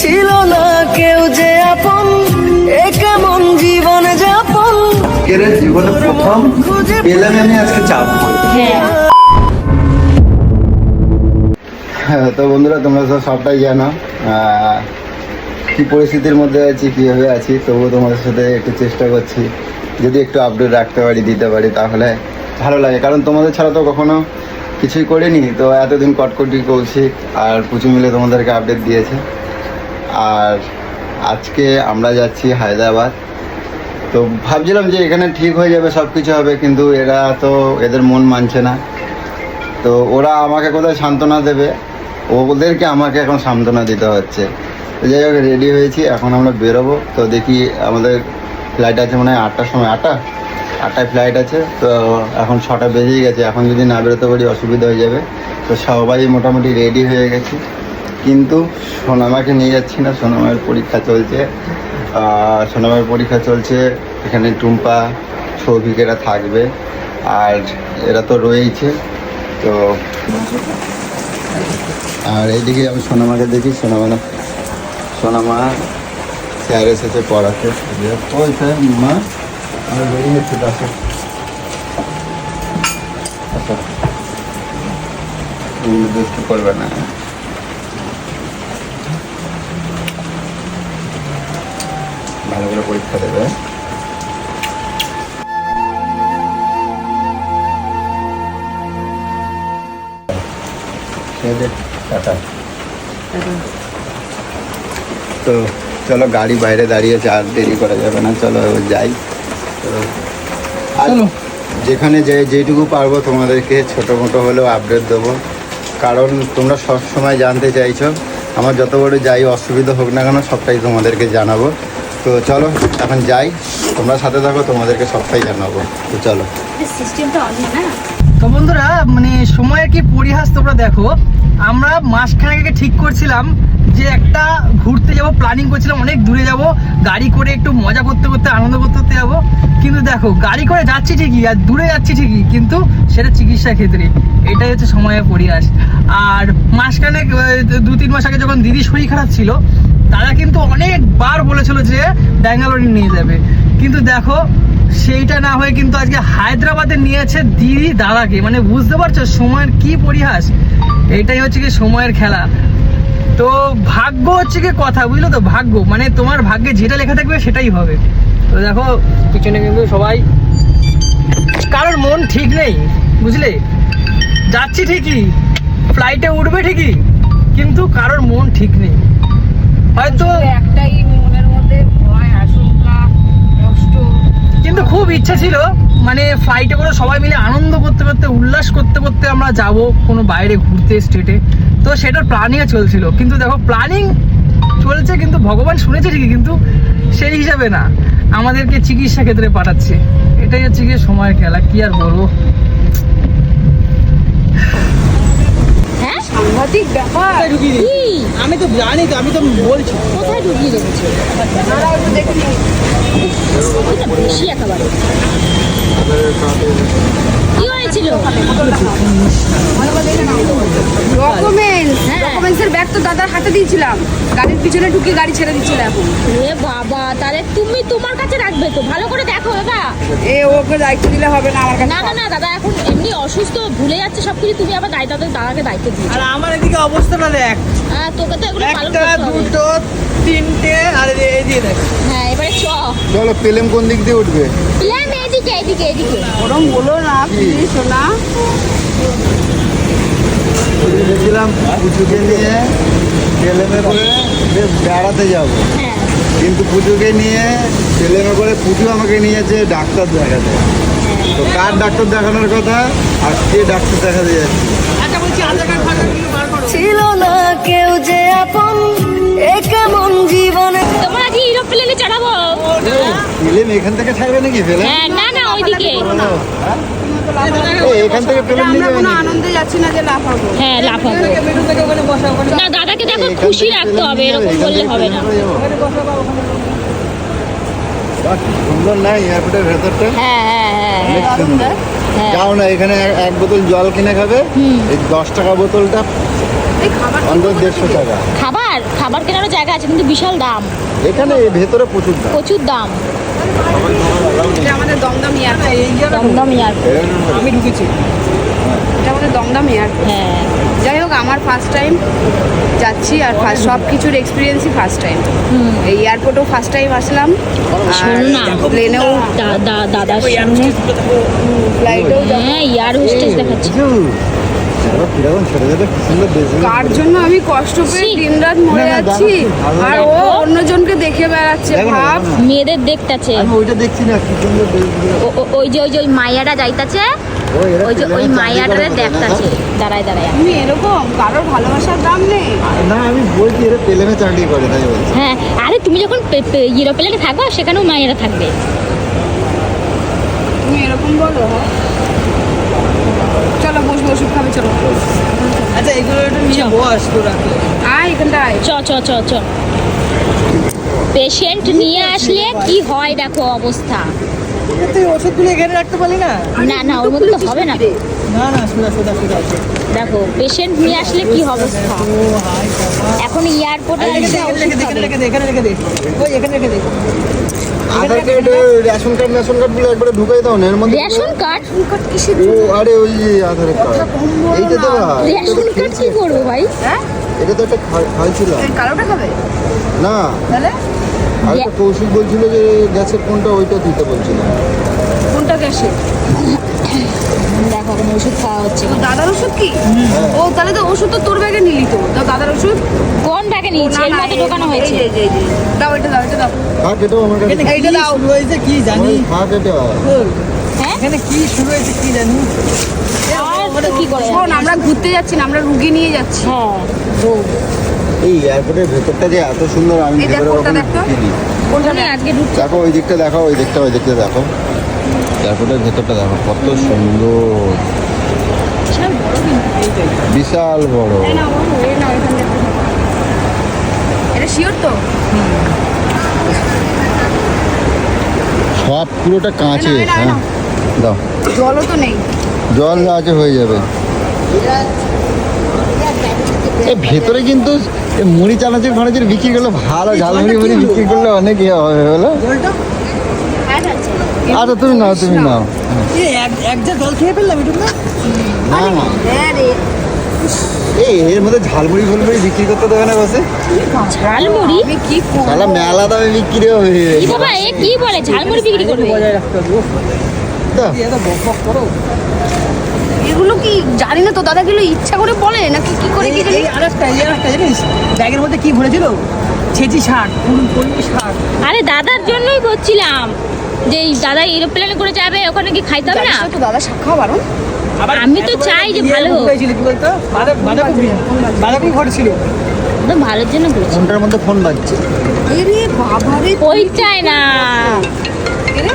ছিল না কেউ যে আপন, এ কেমন জীবন যাপন। জীবনে প্রথম পেলাম আমি আজকে চাপ। হ্যাঁ, তো বন্ধুরা তোমরা তো সবটাই জানো কি পরিস্থিতির মধ্যে আছি, কীভাবে আছি। তবুও তোমাদের সাথে একটু চেষ্টা করছি, যদি একটু আপডেট রাখতে পারি, দিতে পারি, তাহলে ভালো লাগে। কারণ তোমাদের ছাড়া তো কখনো কিছুই করিনি। তো এতদিন কটকটি কৌশিক আর পুচু মিলে তোমাদেরকে আপডেট দিয়েছে। আর আজকে আমরা যাচ্ছি হায়দ্রাবাদ। তো ভাবছিলাম যে এখানে ঠিক হয়ে যাবে, সব কিছু হবে, কিন্তু এরা তো এদের মন মানছে না। তো ওরা আমাকে কোথায় সান্ত্বনা দেবে, ওদেরকে আমাকে এখন সান্ত্বনা দিতে হচ্ছে। তো যাই হোক, রেডি হয়েছি, এখন আমরা বেরোবো। তো দেখি আমাদের ফ্লাইট আছে মনে হয় 8টার সময়, 8টায় ফ্লাইট আছে। তো এখন 6টা বেজেই গেছে, এখন যদি না বেরোতে পারি অসুবিধা হয়ে যাবে। তো সবাই মোটামুটি রেডি হয়ে গেছি, কিন্তু সোনামাকে নিয়ে যাচ্ছি না। সোনামায়ের পরীক্ষা চলছে। এখানে টুম্পা, সৌভিকেরা থাকবে, আর এরা তো রয়েইছে। তো আর এইদিকে আমি সোনামাকে দেখি। সোনামা স্যার এসেছে পড়াতে। ওই স্যার মা আমি বেরিয়ে যাচ্ছি। আচ্ছা দুষ্টু করবে না। ভালো করে পরীক্ষা দেবে। টাটা। তো চলো, গাড়ি বাইরে দাঁড়িয়েছে, আর দেরি করা যাবে না, চলো যাই। তো আর যেখানে যেটুকু পারবো তোমাদেরকে ছোটো মোটো হলেও আপডেট দেবো। কারণ তোমরা সব সময় জানতে চাইছো, আমার যত বড় যাই অসুবিধা হোক না কেন সবটাই তোমাদেরকে জানাবো। তো চলো এখন যাই, তোমরা সাথে থাকো, তোমাদেরকে সবটাই জানাবো। তো চলো। তো বন্ধুরা, মানে সময়ের কি পরিহাস তোমরা দেখো। আমরা মাসখানেক আগে ঠিক করছিলাম যে একটা ঘুরতে যাব, প্ল্যানিং করছিলাম অনেক দূরে যাব, গাড়ি করে একটু মজা করতে করতে আনন্দ করতে যাবো। কিন্তু দেখো, গাড়ি করে যাচ্ছি ঠিকই আর দূরে যাচ্ছি ঠিকই, কিন্তু সেটা চিকিৎসা ক্ষেত্রে। এটাই হচ্ছে সময়ের পরিহাস। আর মাসখানেক 2-3 মাস আগে যখন দিদি শরীর খারাপ ছিল, তারা কিন্তু অনেকবার বলেছিল যে ব্যাঙ্গালোরে নিয়ে যাবে, কিন্তু দেখো সেইটা না হয়ে কিন্তু আজকে হায়দ্রাবাদে নিয়েছে দিদি দাদাকে। মানে বুঝতে পারছো সময়ের কি পরিহাস। এটাই হচ্ছে কি সময়ের খেলা। তো ভাগ্য হচ্ছে কি কথা, বুঝলো তো, ভাগ্য মানে তোমার ভাগ্যে যেটা লেখা থাকবে সেটাই হবে। তো দেখো পিছনে কিন্তু সবাই, কারোর মন ঠিক নেই, বুঝলে। যাচ্ছি ঠিকই, ফ্লাইটে উঠবে ঠিকই, কিন্তু কারোর মন ঠিক নেই। হয়তো একটাই মনের মধ্যে ভয়, আশঙ্কা, কষ্ট। কিন্তু খুব ইচ্ছা ছিল মানে ফ্লাইটে করে সবাই মিলে আনন্দ করতে করতে, উল্লাস করতে করতে আমরা যাব কোনো বাইরে ঘুরতে, স্টেটে। তো সেটার প্ল্যানিংও চলছিল, কিন্তু দেখো প্ল্যানিং চলছে, কিন্তু ভগবান শুনেছে ঠিকই, কিন্তু সেই হিসাবে না, আমাদেরকে চিকিৎসা ক্ষেত্রে পাঠাচ্ছে। এটাই হচ্ছে গিয়ে সময়ের খেলা, কি আর বলবো। সাংঘাতিক ব্যাপার। আমি তো জানি, তো আমি তো বলছি কোথায় ঢুকিয়ে রেখেছে বেশি একেবারে। কি হয়েছিল? ডকুমেন্টসের ব্যাগ তো দাদার হাতে দিয়েছিলাম, গাড়ির পিছনে ঢুকে গাড়ি ছেড়ে দিচ্ছিল। এখন এ বাবা, তাহলে তুমি তোমার কাছে রাখবে তো, ভালো করে দেখো দাদা। ওকে দায়িত্ব দিলে হবে না আমার কাছে। না না না দাদা এখন এমনি অসুস্থ, ভুলে যাচ্ছে সবকিছু, তুমি আবার দাদাকে দায়িত্ব দিচ্ছ। আর আমার এদিকে অবস্থাটা দেখ। হ্যাঁ, তোকে তো এগুলো পালন করতে হবে। 1, 2, 3টে, আর এই দেখ। হ্যাঁ, এবারে চলো। প্লেন কোন দিক দিয়ে উঠবে? প্লেন এদিকে এদিকে এদিকে। ওরম বলো না প্লিজ সোনা। ভেবেছিলাম পুজোকে নিয়ে প্লেনে করে বেড়াতে যাব, কিন্তু পুজোকে নিয়ে প্লেনে করে পুজো আমাকে নিয়েছে ডাক্তার দেখাতে। তো কার ডাক্তার দেখানোর কথা আর কে ডাক্তার দেখাতে যাচ্ছে? আচ্ছা বলছি, আধার কার্ড ফাধার কার্ড বার করো। ছিল না কেউ যে আপন, এ কেমন জীবন। তোমরা কি এরোপ্লেনে চড়াবো? প্লেন এখান থেকে ছাড়বে নাকি? প্লেন না না ওইদিকে। এখান থেকে প্লেন আমরা কোনো আনন্দে যাচ্ছি না যে লাফাবো। হ্যাঁ লাফাবো। মেরু থেকে ওখানে বসা, ওখানে না দাদাকে দেখো খুশি রাখতে হবে, এরকম বললে হবে না। সুন্দর নাই এয়ারপোর্টের ভেতরটা? হ্যাঁ হ্যাঁ হ্যাঁ হ্যাঁ অনেক হ্যাঁ সুন্দর। হ্যাঁ। যাও না এখানে এক বোতল জল কিনে খাবে, এই 10 টাকা বোতলটা এই খাবার অন্তত 150 টাকা। খাবার কেনারও জায়গা আছে কিন্তু বিশাল দাম, এখানে ভেতরে প্রচুর দাম। প্রচুর দাম। এটা আমাদের দমদম এয়ারপোর্ট। দমদম এয়ারপোর্ট। আমি ঢুকেছি। এটা আমাদের দমদম এয়ারপোর্ট। হ্যাঁ যাই হোক আমার ফার্স্ট টাইম যাচ্ছি আর সব কিছুর এক্সপিরিয়েন্সই ফার্স্ট টাইম। এই এয়ারপোর্টেও ফার্স্ট টাইম আসলাম, শোনো না, প্লেনেও, দাদার সামনে ফ্লাইটেও। হ্যাঁ এয়ার হোস্টেস দেখাচ্ছে। দেখো কিরকম ছোট ছোট কি সুন্দর দেশগুলো। কার জন্য আমি কষ্ট পেয়ে ছি। দিনরাত মরে না, না, যাচ্ছি ভালো আর ও দেখো। অন্যজনকে দেখে বেড়াচ্ছে। দেখো না, ভাব দেখো না। মেয়েদের দেখতাছে, আমি ওইটা দেখছি না, কি সুন্দর দেশগুলো। ওই যে মাইয়াটা যাইতাছে, এরা ওই যে ওই প্লেনে চাকরি মাইয়াটারে করে দেখতাছে দাঁড়ায় দাঁড়ায়। তুমি এরকম কারোর ভালোবাসার দাম নেই। না আমি বলছি এরা প্লেনে চাকরি করে তাই বলছি। হ্যাঁ আরে তুমি যখন ইউরোপ্লেনে থাকো সেখানেও মাইয়ারা থাকবে। তুমি এরকম বলো? হ্যাঁ চলো বসবো, ওষুধ খাবে চলো। আচ্ছা এগুলো একটু নিয়ে বস তোরা। আয় এখানটা আয়। চ চ চ চ। পেশেন্ট নিয়ে আসলে কি হয় দেখো অবস্থা। তুই ওষুধগুলো এখানে রাখতে পারলি না? না না ওর মধ্যে তো হবে না তো। না না সোজা সোজা সোজা। দেখো পেশেন্ট নিয়ে আসলে কি অবস্থা। ও হাই বাবা। এখন এয়ারপোর্টে রেখে দে, এখানে রেখে দে, এখানে রেখে দে। ওই এখানে রেখে দে। আধার কার্ড, রেশন কার্ড গুলো একবারে ঢুকাই দাও না এর মধ্যে। Ration card. ও আরে ওই যে আধার কার্ড এইটা তো না, রেশন কার্ড কি করবো ভাই? হ্যাঁ এটা তো একটা খাইছিল এই কালোটা খাবে না। তাহলে? আর একটা কৌশিক বলছিল যে গ্যাসের কোনটা ওইটা দিতে বলছিল। কোনটা গ্যাসে? দেখো এখন ওষুধ খাওয়া হচ্ছে। তো দাদার ওষুধ কি? ও তাহলে তো ওষুধ তো তোর ব্যাগে নিলি তো। তো দাদার ওষুধ কোন ব্যাগে নিয়েছে? এর মধ্যে ঢোকানো হয়েছে। এই। দাও এটা দাও, এটা দাও। থাক এটাও আমার কাছে। এখানে এইটা কি দাও। শুরু হয়েছে কি জানি। থাক এটা। হ্যাঁ এখানে কি শুরু হয়েছে কি জানি। আর তো কি করে শোন আমরা ঘুরতে যাচ্ছি না, আমরা রুগী নিয়ে যাচ্ছি। হ্যাঁ এই এয়ারপোর্টের ভেতরটা যে এত সুন্দর আমি এই দেখ ভেতরে কোনটা কখনো দেখতো? ঢুকিনি। আমি আজকে ঢুকছি। দেখো ওই দিকটা দেখো, ওই দিকটা দেখো, এয়ারপোর্টের ভেতরটা দেখো কত সুন্দর, বিশাল বড়। এই নাও, এখানে দেখো। এটা শিওর তো? সব পুরোটা কাঁচে। এই নাও, এই নাও, হ্যাঁ দাও, জলও তো নেই। জল আছে হয়ে যাবে। এই ভেতরে কিন্তু এই মুড়ি চানাচুর ফানাচুর বিক্রি করলে ভালো, ঝালমুড়ি মুড়ি বিক্রি করলে অনেক ইয়ে হবে বলো। জলটা আচ্ছা তুমি নাও। এই এক যা জল খেয়ে ফেললাম একটু না। না না হ্যাঁ রে, এর মধ্যে ঝালমুড়ি ফুলমুড়ি বিক্রি করতে দেবে না বসে, ঝালমুড়ি? আমি কি করব? তাহলে মেলা দামে বিক্রি হবে। কি বাবা এ কি বলে ঝালমুড়ি বিক্রি করবে? বজায় রাখতে হবে। দাও। এত বক বক করো। এগুলো কি জানি না তো, দাদা গেলো ইচ্ছা করে বলে নাকি কি করে কি জানি। এই আরেকটা জানিস ব্যাগের মধ্যে কি ভরেছিল? ছেঁচি শাক, পুরুন শাক। আরে দাদার জন্যই করছিলাম যে এই দাদা এরোপ্লেনে করে যাবে, ওখানে কি খাইতে হবে না? জানিস তো দাদা শাখা বারণ। আমি তো চাই যে ভালো হোক। কি বলতো? বাঁধাকপি ভরেছিল। তো ভালোর জন্য করছি। ফোনটার মধ্যে ফোন বাজছে। এরে বাবা রে, ওইটাই না, এরে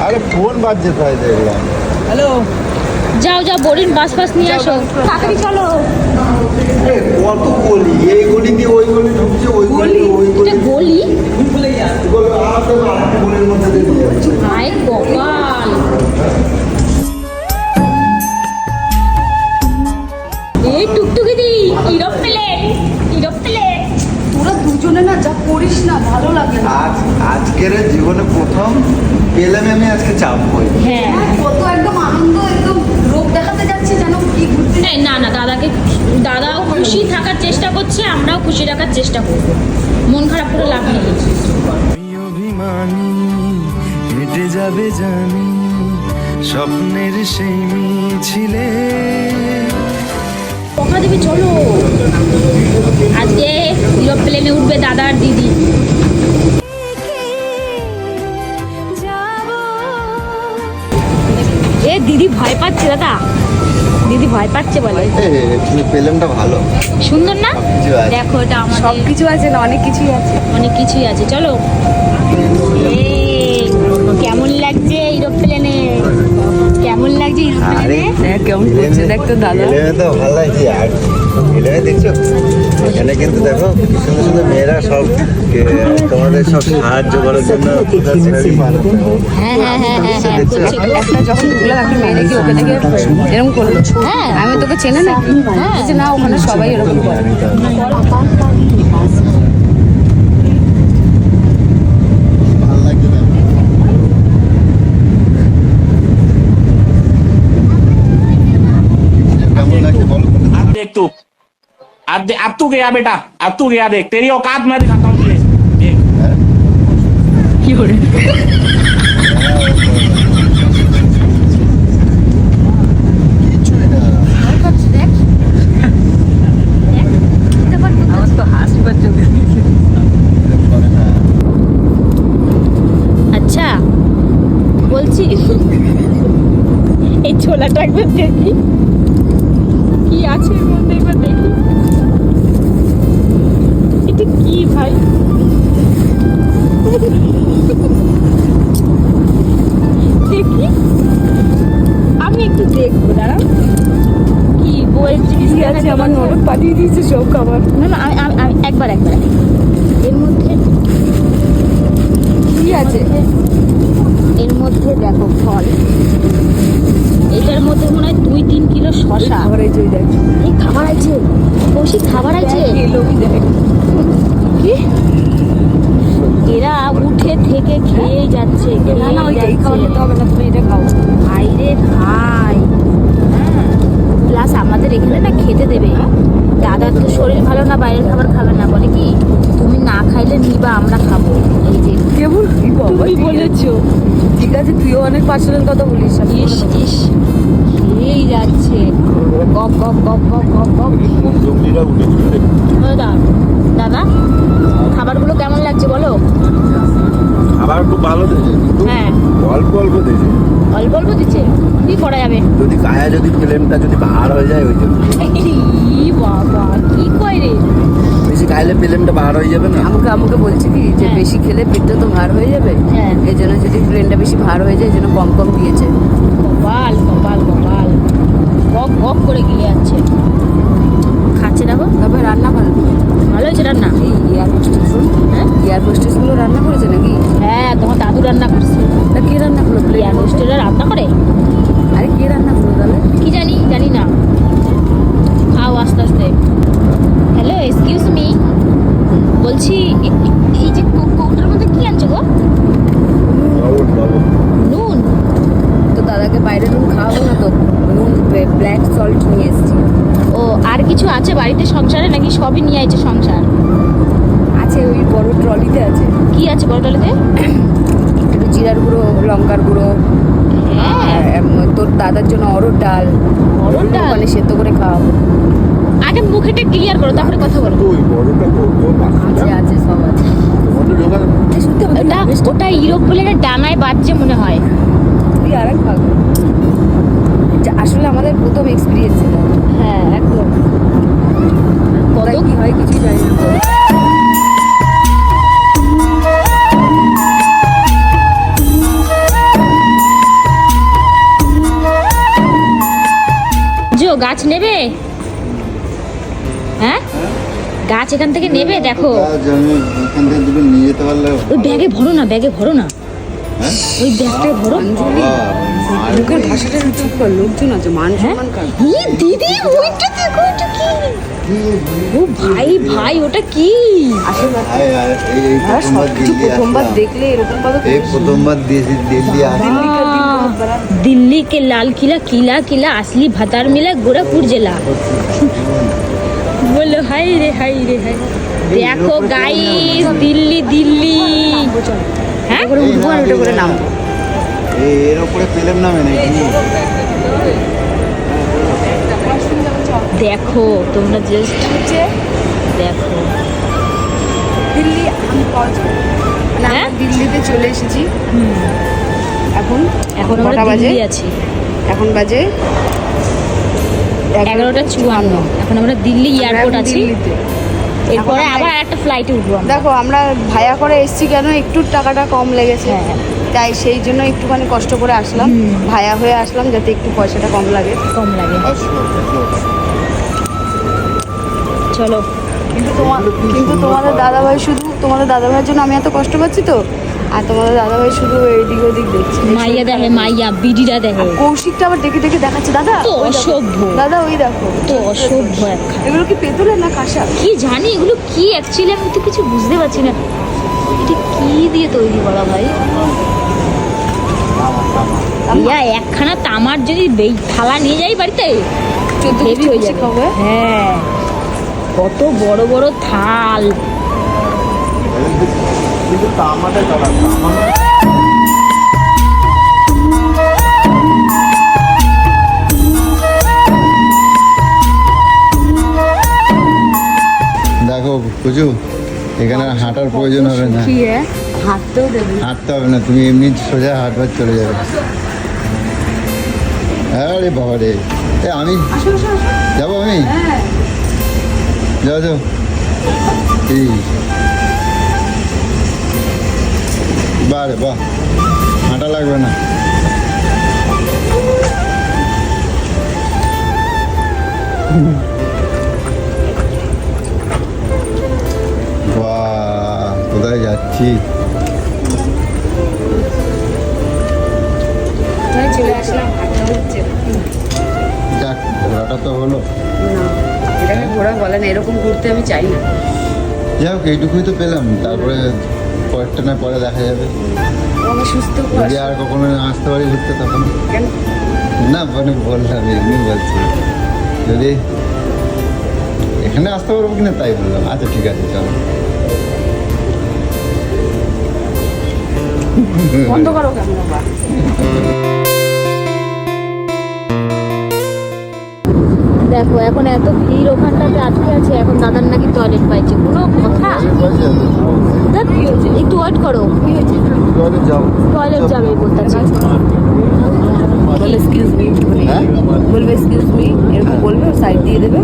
আরে ফোন বাজছে তাই দেখলাম। হ্যালো। যাও যাও বোরিং বাস ফাস নিয়ে আসো, তাড়াতাড়ি চলো। কত গলি, এই গলি দিয়ে ওই গলি ঢুকছে, ওই গলি দিয়ে ওই গলি। এটা গলি? গলির মধ্যে দিয়ে যাচ্ছে। হায় কপাল। এই টুকটুকি দি এরোপ্লেন। তোরা দুজনে না যা করিস না ভালো লাগে না। আজকের জীবনে প্রথম পেলাম আমি আজকে চাপবই। হ্যাঁ কত একদম আনন্দ, একদম রোগ দেখাতে যাচ্ছে যেন কি ঘুরতে। এই না না দাদাও খুশি থাকার চেষ্টা করছে, আমরাও খুশি রাখার চেষ্টা করব। মন খারাপ করে লাভ নেই। অভিমানী হেঁটে যাবে জানি স্বপ্নের সেই মিছিলে। পকা দেবী চলো, আজকে এরোপ্লেনে উঠবে দাদা আর দিদি। এ দিদি ভয় পাচ্ছে, দাদা দিদি ভয় পাচ্ছে বলে। পেলামটা ভালো, সুন্দর না? সবকিছু আছে। দেখো এটা সব আমাদের কিছু আছে না, অনেক কিছুই আছে। অনেক কিছুই আছে। চলো। কেমন লাগছে এরোপ্লেনে? কেমন লাগছে এরোপ্লেনে? হ্যাঁ কেমন করছে দেখ তো দাদা। পেলামে তো ভালো লাগছে। আর পেলামে দেখছো এখানে কিন্তু দেখো কি সুন্দর সুন্দর মেয়েরা সব তোমাদের সব সাহায্য করার জন্য হ্যাঁ হ্যাঁ হ্যাঁ হ্যাঁ হ্যাঁ করছে গো। একটা যখন ঢুকলাম একটা মেয়ে দেখি ওকে দেখে এরকম করলো। হ্যাঁ আমি তোকে চেনে নাকি? হ্যাঁ। বলছে, না ওখানে সবাই এরকম করে। ভালো লাগছে না? কেমন লাগছে বলো? अब देख तू अब तू गया बेटा अब तू गया देख तेरी औकात मैं दिखाता हूँ तुझे देख কি করে কিছুই না। আমার তো হাসিবার চোখ এরকম করে না। আচ্ছা বলছি এই ছোলাটা একবার দেখি কি আছে এর মধ্যে একবার দেখি এটা কি ভাই দেখি আমি একটু দেখবো দাঁড়া কি বইয়ের জিনিস আছে আমার ননদ পাঠিয়ে দিয়েছে সব খাবার না না আমি একবার এর মধ্যে কি আছে এর মধ্যে দেখো ফল এটার মধ্যে মনে হয় 2-3 কিলো শশা এই খাবার আছে কৌশিক খাবার আছে কি এরা উঠে থেকে খেয়ে যাচ্ছে না না ওই খাবার খেতে হবে না তুমি এটা খাও ভাই রে ভাই প্লাস আমাদের এখানে না খেতে দেবে দাদার তো শরীর ভালো না বাইরের খাবার খাবে না বলে কি তুমি না খাইলে নিবা আমরা খাবো এই যে কেবল তুমি বলেছো ঠিক আছে, তুইও অনেক পার্সোনাল কথা বলিস। ইস ইস খেয়েই যাচ্ছে গপ গপ গপ গপ গপ গপ জঙ্গলিরা উঠেছিল। দাদা দাদা খাবারগুলো কেমন লাগছে বলো খাবার খুব ভালো দিয়েছে কিন্তু হ্যাঁ অল্প অল্প দিয়েছে। অল্প অল্প দিচ্ছে কি করা যাবে যদি গায়ে যদি ফিল্মটা যদি বার হয়ে যায় ওই জন্য ই বাবা কি কয় রে বেশি খাইলে ফিল্মটা বার হয়ে যাবে না। আমাকে বলছে কি যে হ্যাঁ। বেশি খেলে পেটটা তো ভার হয়ে যাবে, হ্যাঁ। এই জন্য যদি প্লেনটা বেশি ভার হয়ে যায় এই জন্য কম কম দিয়েছে। কপাল কপাল কপাল গপ গপ করে গিয়ে যাচ্ছে খাচ্ছে দেখো তবে রান্না ভালো, ভালো হয়েছে রান্না এই এয়ার হোস্টেসগুলো, হ্যাঁ এয়ার হোস্টেসগুলো রান্না করেছে নাকি? হ্যাঁ তোমার দাদু রান্না করছে তা কে রান্না করলো? এয়ার হোস্টেলরা রান্না করে আরে কে রান্না করলো তাহলে? কি জানি না খাও আস্তে আস্তে হ্যালো এক্সকিউজ মি বলছি এই যে কৌটার মধ্যে কি আনছো গো নুন তো দাদাকে বাইরে নুন খাওয়াবো না তো, নুন ব্ল্যাক সল্ট নিয়ে এসেছি। ও আর কিছু আছে বাড়িতে সংসারে নাকি সবই নিয়ে আইছে সংসার আছে ওই বড় ট্রলিতে আছে, কি আছে বড়টালিতে একটু জিরার গুঁড়ো, লঙ্কার গুঁড়ো, হ্যাঁ আর তোর দাদার জন্য অরড় ডাল, অরড় ডাল? মানে সেদ্ধ করে খাওয়াবো। আগে মুখেটা ক্লিয়ার করো তারপরে কথা বলো ওই বড়টা করবো আছে সব আছে। এই সত্যি আমাদের ওটা ইউরোপ বলে না ডানায় বাজছে মনে হয় তুই আর এক ভাগ। আসলে আমাদের প্রথম এক্সপিরিয়েন্স ছিল। হ্যাঁ একদম কত কোথায় কি হয় কিছুই জানি না। গাছ নেবে হ্যাঁ গাছ এখান থেকে নেবে দেখো আমি এখান থেকে দুটো নিয়ে যেতে পারলে ওই ব্যাগে ভরো না হ্যাঁ? ওই ব্যাগটায় ভরো লোকের ভাষাটা চুপ কর, লোকজন আছে, মান হ্যাঁ সম্মান কার? ই দিদি ওইটা দেখো ওইটা কি ও ভাই ওটা কি আসলে এই প্রথমবার দিল্লি প্রথমবার আসলাম। দেখলে এরকম ভাবে এই প্রথমবার দিল্লি আসলাম। दिल्ली के लाल किला किला किला असली भतार मिला गोरखपुर जिला बोलो हाय रे हाय देखो गाइस दिल्ली হ্যাঁ করে উঠবো আর ওটা করে নামবো। এর উপরে ফিল্ম নামে নাকি দেখো তোমরা জাস্ট দেখো দিল্লি আমি পৌঁছাবো, মানে হ্যাঁ? আমরা দিল্লিতে চলে এসেছি। এখন এখন আমরা কটা বাজে? দিল্লি আছি এখন বাজে 11:54 এখন আমরা দিল্লি এয়ারপোর্ট আছি দিল্লিতে। এরপরে এখন আবার একটা ফ্লাইটে উঠবো আমরা দেখো আমরা ভায়া করে এসেছি কেন, একটু টাকাটা কম লেগেছে, হ্যাঁ। তাই সেই জন্য একটুখানি কষ্ট করে আসলাম, ভায়া হয়ে আসলাম যাতে একটু পয়সাটা কম লাগে। কম লাগে আসো চলো কিন্তু তোমাদের দাদাভাইয়ের জন্য আমি এত কষ্ট পাচ্ছি তো, আর তোমাদের দাদাভাই শুধু এদিক ওদিক দেখছে। মাইয়া দেখে, মাইয়া বিডিটা দেখে। কৌশিকটা আবার ডেকে ডেকে দেখাচ্ছে, দাদা তো অসভ্য, দাদা ওই দেখো, তো অসভ্য একটা। এগুলো কি পেতলের না কাঁসা? কি জানি এগুলো কি অ্যাকচুয়ালি, আমি তো কিছু বুঝতে পারছি না এটা কি দিয়ে তৈরি করা ভাই। ইয়া একখানা তামার যদি থালা নিয়ে যাই বাড়িতে, হেভি হয়ে যাবে। হ্যাঁ, কত বড় বড় থাল। কিন্তু তামাটা চালান দেখো বুঝু, এখানে হাঁটার প্রয়োজন হবে না, হাঁটতেও দেবে, হাঁটতে হবে না, তুমি এমনি সোজা হাঁটবার চলে যাবে। আরে বাবা রে, আমি যাবো, আমি যাও যাও, বাহ রে বাহ, হাঁটা লাগবে না। বাহ, কোথায় যাচ্ছি? চলে আসলাম, হাঁটা হচ্ছে যাক, ঘোরাটা তো হলো। না, এটাকে ঘোরা বলে না, এরকম ঘুরতে আমি চাই না। যাই হোক, এইটুকুই তো পেলাম, তারপরে কয়েকটা না পরে দেখা যাবে। আমার সুস্থ যদি আর কখনো আসতে পারি ঘুরতে তখন। কেন? না মানে বললাম, এমনি বলছি, যদি এখানে আসতে পারবো কিনা তাই বললাম। আচ্ছা ঠিক আছে, চলো। বন্ধ করো ক্যামেরা। দেখো এখন এত ভিড় ওখানটাতে আটকে আছে, এখন দাদার নাকি টয়লেট পাইছে, কোনো কথা? ধ্যাৎ, একটু ওয়েট করো, টয়লেট যাবে বলতেছে। বলবে এক্সকিউজ মি, বলবে এক্সকিউজ মি, এরকম বলবে, সাইড দিয়ে দেবে,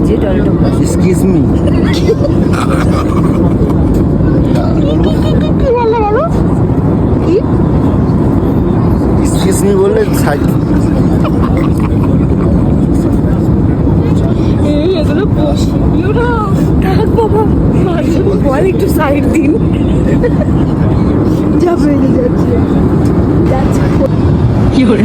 যে toilet excuse me, excuse me বললে সাইড। এগুলো বাবা, বল একটু সাইড দিন। যাচ্ছে কি করে